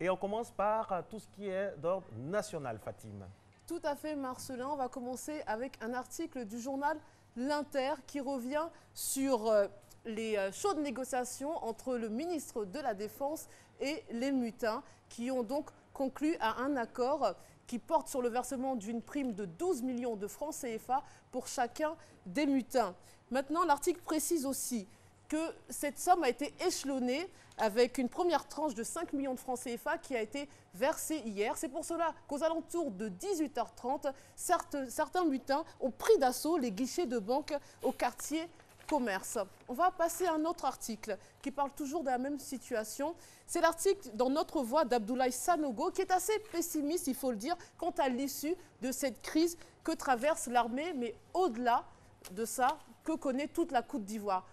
Et on commence par tout ce qui est d'ordre national, Fatim. Tout à fait, Marcelin. On va commencer avec un article du journal L'Inter qui revient sur les chaudes négociations entre le ministre de la Défense et les mutins qui ont donc conclu à un accord qui porte sur le versement d'une prime de 12 millions de francs CFA pour chacun des mutins. Maintenant, l'article précise aussi que cette somme a été échelonnée avec une première tranche de 5 millions de francs CFA qui a été versée hier. C'est pour cela qu'aux alentours de 18h30, certains mutins ont pris d'assaut les guichets de banque au quartier commerce. On va passer à un autre article qui parle toujours de la même situation. C'est l'article dans Notre Voix d'Abdoulaye Sanogo qui est assez pessimiste, il faut le dire, quant à l'issue de cette crise que traverse l'armée, mais au-delà de ça, que connaît toute la Côte d'Ivoire.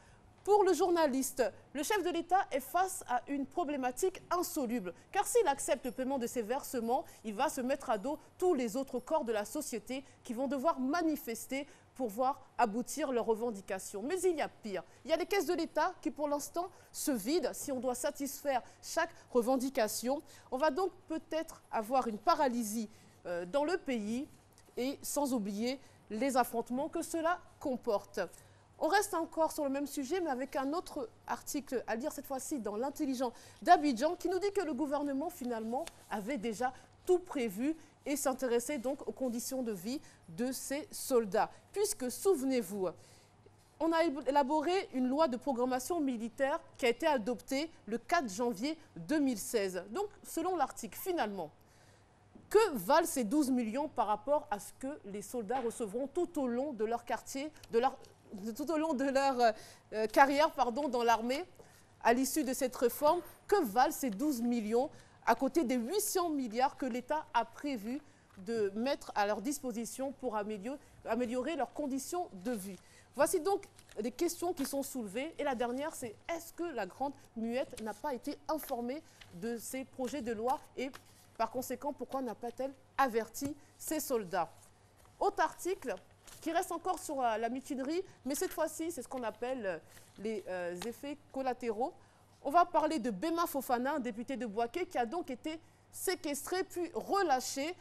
Pour le journaliste, le chef de l'État est face à une problématique insoluble. Car s'il accepte le paiement de ses versements, il va se mettre à dos tous les autres corps de la société qui vont devoir manifester pour voir aboutir leurs revendications. Mais il y a pire. Il y a les caisses de l'État qui, pour l'instant, se vident si on doit satisfaire chaque revendication. On va donc peut-être avoir une paralysie dans le pays et sans oublier les affrontements que cela comporte. On reste encore sur le même sujet, mais avec un autre article à lire cette fois-ci dans l'Intelligent d'Abidjan qui nous dit que le gouvernement, finalement, avait déjà tout prévu et s'intéressait donc aux conditions de vie de ces soldats. Puisque, souvenez-vous, on a élaboré une loi de programmation militaire qui a été adoptée le 4 janvier 2016. Donc, selon l'article, finalement, que valent ces 12 millions par rapport à ce que les soldats recevront tout au long de leur quartier, tout au long de leur carrière dans l'armée, à l'issue de cette réforme? Que valent ces 12 millions à côté des 800 milliards que l'État a prévu de mettre à leur disposition pour améliorer leurs conditions de vie? Voici donc des questions qui sont soulevées. Et la dernière, c'est est-ce que la Grande Muette n'a pas été informée de ces projets de loi et par conséquent, pourquoi n'a pas-t-elle averti ses soldats? Autre article qui reste encore sur la mutinerie, mais cette fois-ci, c'est ce qu'on appelle les effets collatéraux. On va parler de Bema Fofana, un député de Bouaké, qui a donc été séquestré puis relâché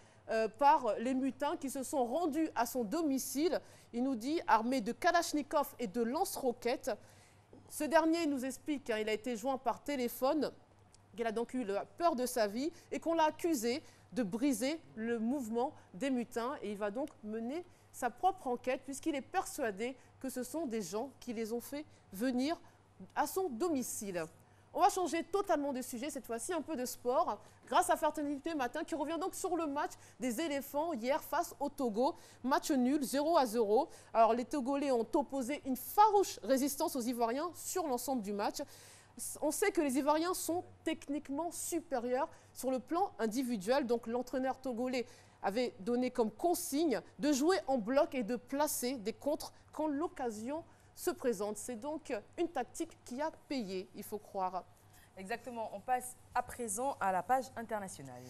par les mutins qui se sont rendus à son domicile. Il nous dit armé de Kalachnikov et de lance-roquettes. Ce dernier nous explique qu'il a été joint par téléphone, qu'il a donc eu la peur de sa vie et qu'on l'a accusé de briser le mouvement des mutins. Et il va donc mener sa propre enquête puisqu'il est persuadé que ce sont des gens qui les ont fait venir à son domicile. On va changer totalement de sujet, cette fois-ci un peu de sport, grâce à Fraternité Matin qui revient donc sur le match des éléphants hier face au Togo. Match nul, 0-0. Alors les Togolais ont opposé une farouche résistance aux Ivoiriens sur l'ensemble du match. On sait que les Ivoiriens sont techniquement supérieurs sur le plan individuel, donc l'entraîneur togolais avait donné comme consigne de jouer en bloc et de placer des contres quand l'occasion se présente. C'est donc une tactique qui a payé, il faut croire. Exactement. On passe à présent à la page internationale.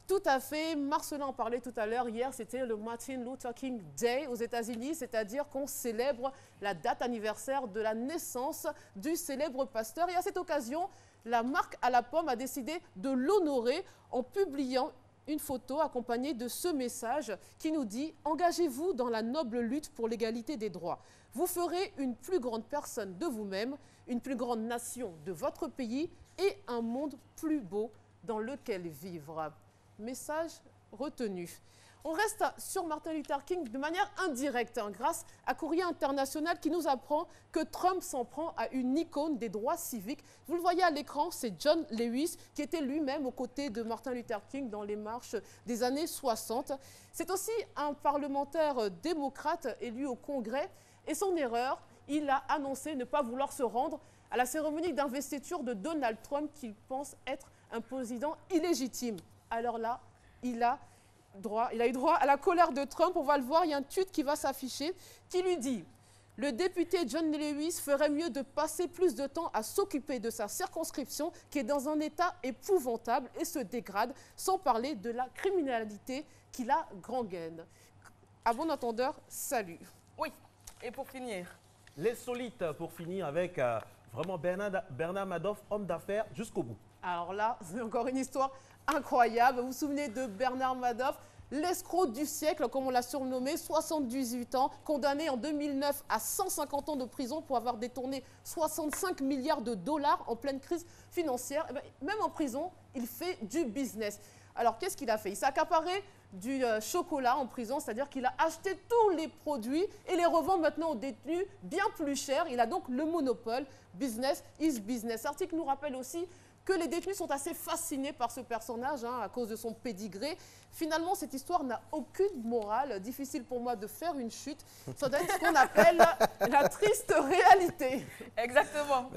Tout à fait. Marcelin en parlait tout à l'heure. Hier, c'était le Martin Luther King Day aux États-Unis, c'est-à-dire qu'on célèbre la date anniversaire de la naissance du célèbre pasteur. Et à cette occasion, la marque à la pomme a décidé de l'honorer en publiant une photo accompagnée de ce message qui nous dit « Engagez-vous dans la noble lutte pour l'égalité des droits. Vous ferez une plus grande personne de vous-même, une plus grande nation de votre pays et un monde plus beau dans lequel vivre. » Message retenu. On reste sur Martin Luther King de manière indirecte, grâce à Courrier International qui nous apprend que Trump s'en prend à une icône des droits civiques. Vous le voyez à l'écran, c'est John Lewis qui était lui-même aux côtés de Martin Luther King dans les marches des années 60. C'est aussi un parlementaire démocrate élu au Congrès et son erreur, il a annoncé ne pas vouloir se rendre à la cérémonie d'investiture de Donald Trump qu'il pense être un président illégitime. Alors là, il a eu droit à la colère de Trump. On va le voir, il y a un tweet qui va s'afficher qui lui dit « Le député John Lewis ferait mieux de passer plus de temps à s'occuper de sa circonscription qui est dans un état épouvantable et se dégrade, sans parler de la criminalité qui la gangrène. » À bon entendeur, salut. Oui, et pour finir, Les solites, pour finir avec Vraiment, Bernard Madoff, homme d'affaires jusqu'au bout. Alors là, c'est encore une histoire incroyable. Vous vous souvenez de Bernard Madoff, l'escroc du siècle, comme on l'a surnommé, 78 ans, condamné en 2009 à 150 ans de prison pour avoir détourné 65 milliards de dollars en pleine crise financière. Et bien, même en prison, il fait du business. Alors, qu'est-ce qu'il a fait? Il s'est accaparé du chocolat en prison, c'est-à-dire qu'il a acheté tous les produits et les revend maintenant aux détenus bien plus cher. Il a donc le monopole. Business is business. L'article nous rappelle aussi que les détenus sont assez fascinés par ce personnage à cause de son pédigré. Finalement, cette histoire n'a aucune morale. Difficile pour moi de faire une chute. Ça doit être ce qu'on appelle la triste réalité. Exactement.